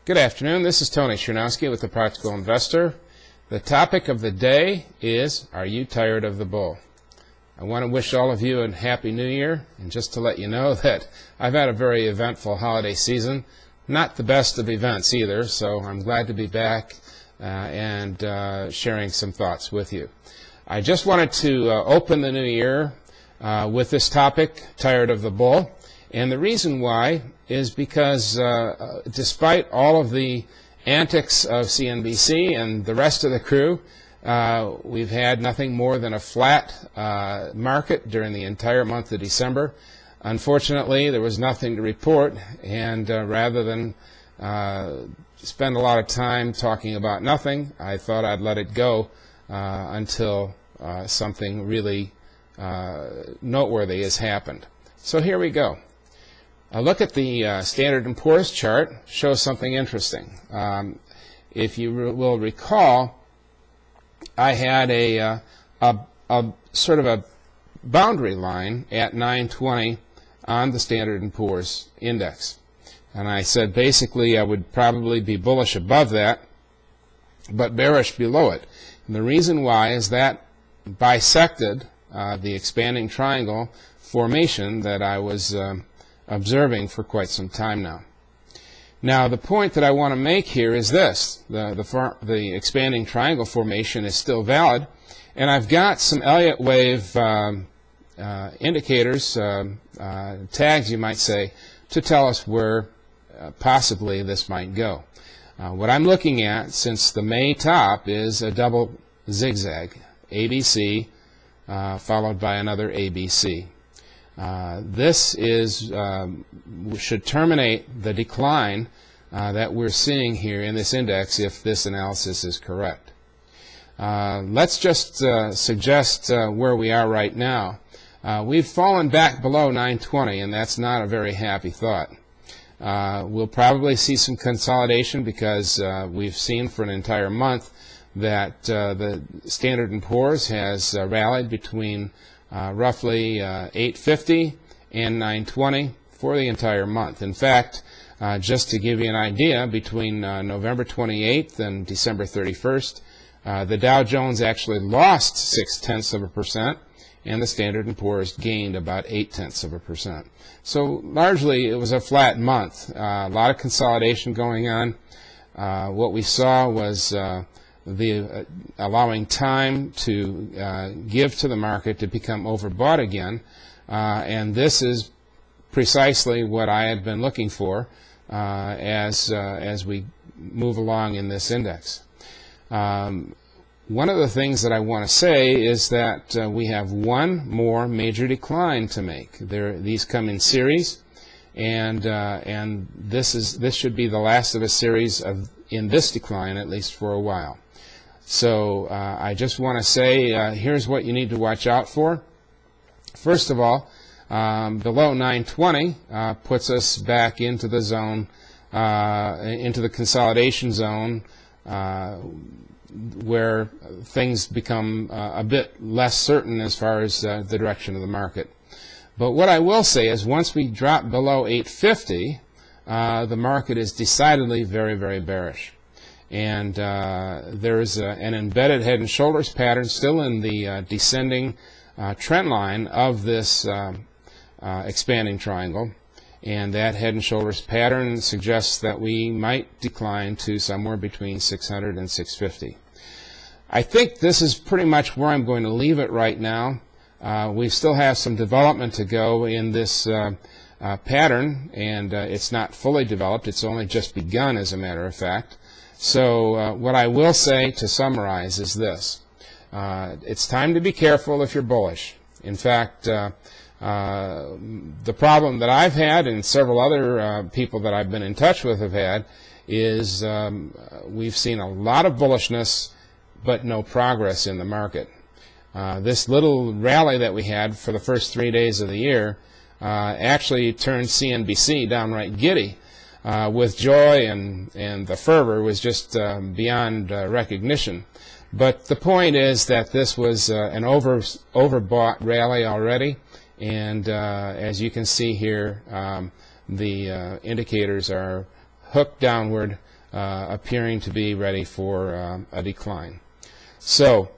Good afternoon. This is Tony Cherniawski with The Practical Investor. The topic of the day is, are you tired of the bull? I want to wish all of you a Happy New Year, and just to let you know that I've had a very eventful holiday season. Not the best of events either, so I'm glad to be back and sharing some thoughts with you. I just wanted to open the new year with this topic, tired of the bull. And the reason why is because despite all of the antics of CNBC and the rest of the crew, we've had nothing more than a flat market during the entire month of December. Unfortunately, there was nothing to report, and rather than spend a lot of time talking about nothing, I thought I'd let it go until something really noteworthy has happened. So here we go. A look at the Standard & Poor's chart shows something interesting. If you will recall, I had a sort of a boundary line at 920 on the Standard & Poor's index. And I said basically I would probably be bullish above that, but bearish below it. And the reason why is that bisected the expanding triangle formation that I was observing for quite some time now. Now, the point that I want to make here is this. The expanding triangle formation is still valid, and I've got some Elliott wave indicators, tags you might say, to tell us where possibly this might go. What I'm looking at, since the May top is a double zigzag, ABC followed by another ABC. This is should terminate the decline that we're seeing here in this index if this analysis is correct. Let's just suggest where we are right now. We've fallen back below 920, and that's not a very happy thought. We'll probably see some consolidation because we've seen for an entire month that the Standard & Poor's has rallied between roughly 850 and 920 for the entire month. In fact, just to give you an idea, between November 28th and December 31st, the Dow Jones actually lost 0.6%, and the Standard & Poor's gained about 0.8%. So largely it was a flat month. A lot of consolidation going on. What we saw was allowing time to give to the market to become overbought again, and this is precisely what I had been looking for as we move along in this index. One of the things that I want to say is that we have one more major decline to make. These come in series, and this should be the last of a series in this decline, at least for a while. So I just want to say here's what you need to watch out for. First of all, below 920 puts us back into the zone, into the consolidation zone, where things become a bit less certain as far as the direction of the market. But what I will say is once we drop below 850, the market is decidedly very, very bearish. And there's an embedded head and shoulders pattern still in the descending trend line of this expanding triangle. And that head and shoulders pattern suggests that we might decline to somewhere between 600 and 650. I think this is pretty much where I'm going to leave it right now. We still have some development to go in this pattern, and it's not fully developed. It's only just begun, as a matter of fact. So what I will say to summarize is this. It's time to be careful if you're bullish. In fact, the problem that I've had and several other people that I've been in touch with have had is we've seen a lot of bullishness but no progress in the market. This little rally that we had for the first 3 days of the year actually turned CNBC downright giddy. With joy, and the fervor was just beyond recognition. But the point is that this was an overbought rally already, and as you can see here, the indicators are hooked downward appearing to be ready for a decline. So,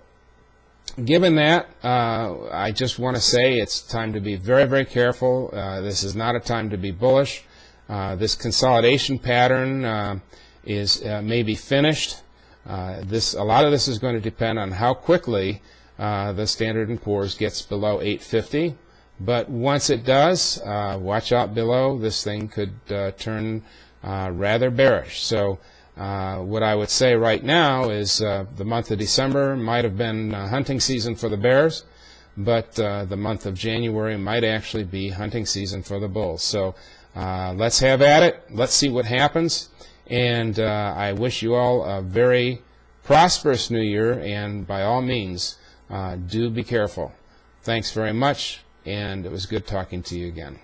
given that, I just want to say it's time to be very, very careful. This is not a time to be bullish. This consolidation pattern is maybe finished. A lot of this is going to depend on how quickly the Standard & Poor's gets below 850. But once it does, watch out below. This thing could turn rather bearish. So what I would say right now is the month of December might have been hunting season for the bears, but the month of January might actually be hunting season for the bulls. So let's have at it. Let's see what happens. And I wish you all a very prosperous new year, and by all means, do be careful. Thanks very much, and it was good talking to you again.